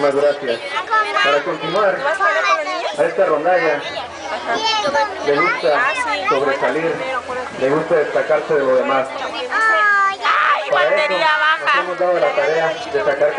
Muchísimas gracias. Para continuar, a esta rondalla le gusta sobresalir, le gusta destacarse de lo demás. Para eso nos hemos dado la tarea de sacar